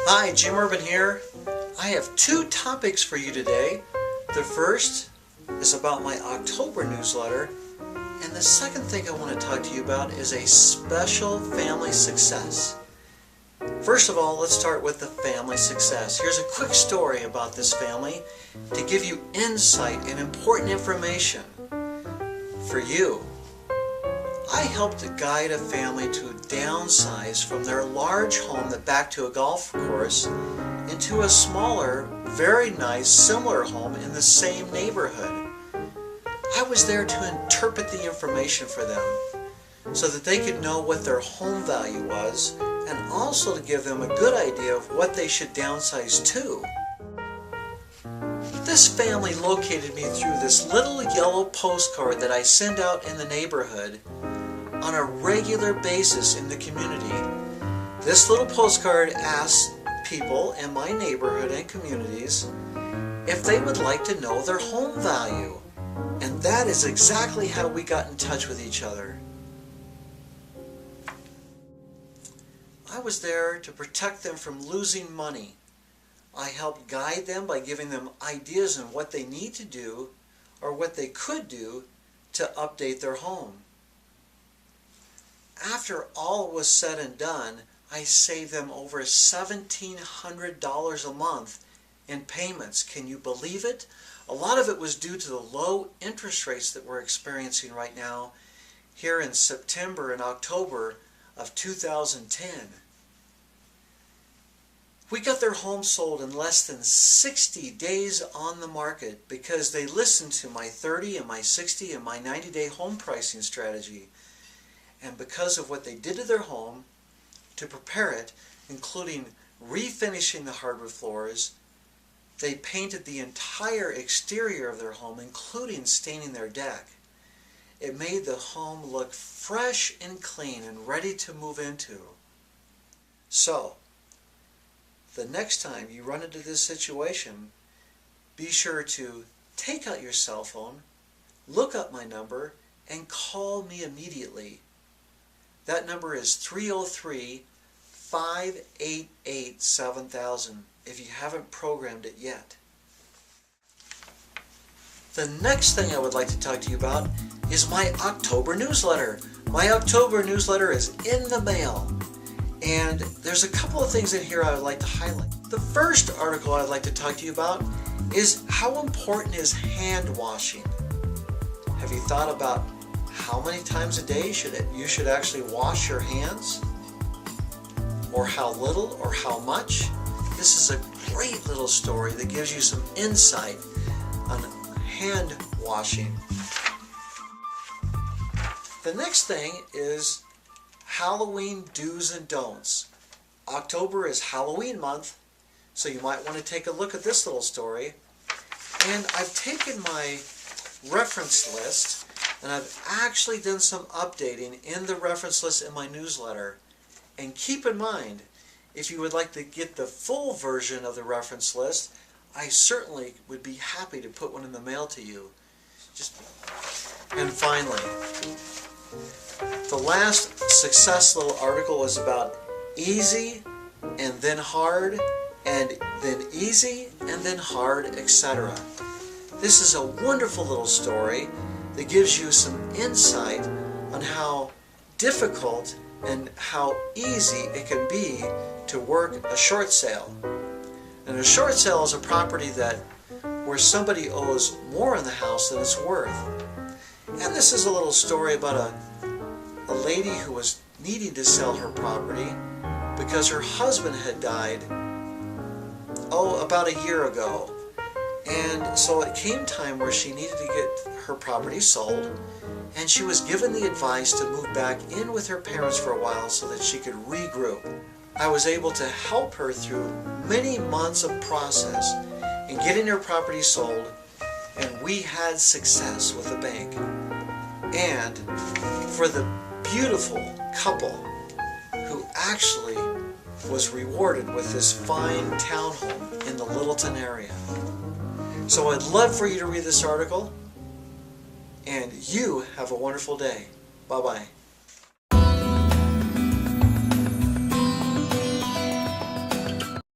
Hi, Jim Urban here. I have two topics for you today. The first is about my October newsletter, and the second thing I want to talk to you about is a special family success. First of all, let's start with the family success. Here's a quick story about this family to give you insight and important information for you. I helped guide a family to downsize from their large home back to a golf course into a smaller, very nice, similar home in the same neighborhood. I was there to interpret the information for them so that they could know what their home value was and also to give them a good idea of what they should downsize to. This family located me through this little yellow postcard that I send out in the neighborhood on a regular basis in the community. This little postcard asks people in my neighborhood and communities if they would like to know their home value. And that is exactly how we got in touch with each other. I was there to protect them from losing money. I helped guide them by giving them ideas on what they need to do or what they could do to update their home. After all was said and done, I saved them over $1,700 a month in payments. Can you believe it? A lot of it was due to the low interest rates that we're experiencing right now here in September and October of 2010. We got their home sold in less than 60 days on the market because they listened to my 30 and my 60 and my 90-day home pricing strategy. And because of what they did to their home to prepare it, including refinishing the hardwood floors, they painted the entire exterior of their home, including staining their deck. It made the home look fresh and clean and ready to move into. So, the next time you run into this situation, be sure to take out your cell phone, look up my number, and call me immediately. That number is 303-588-7000 if you haven't programmed it yet. The next thing I would like to talk to you about is my October newsletter. My October newsletter is in the mail, and there's a couple of things in here I would like to highlight. The first article I'd like to talk to you about is how important is hand washing. Have you thought about how many times a day you should actually wash your hands? Or how little or how much? This is a great little story that gives you some insight on hand washing. The next thing is Halloween do's and don'ts. October is Halloween month, so you might want to take a look at this little story. And I've taken my reference list and I've actually done some updating in the reference list in my newsletter. And keep in mind, if you would like to get the full version of the reference list, I certainly would be happy to put one in the mail to you. And finally, the last success little article was about easy and then hard and then easy and then hard, etc. This is a wonderful little story that gives you some insight on how difficult and how easy it can be to work a short sale. And a short sale is a property where somebody owes more on the house than it's worth. And this is a little story about a lady who was needing to sell her property because her husband had died, about a year ago. And so it came time where she needed to get her property sold, and she was given the advice to move back in with her parents for a while so that she could regroup. I was able to help her through many months of process in getting her property sold, and we had success with the bank. And for the beautiful couple who actually was rewarded with this fine townhome in the Littleton area. So I'd love for you to read this article, and you have a wonderful day. Bye-bye.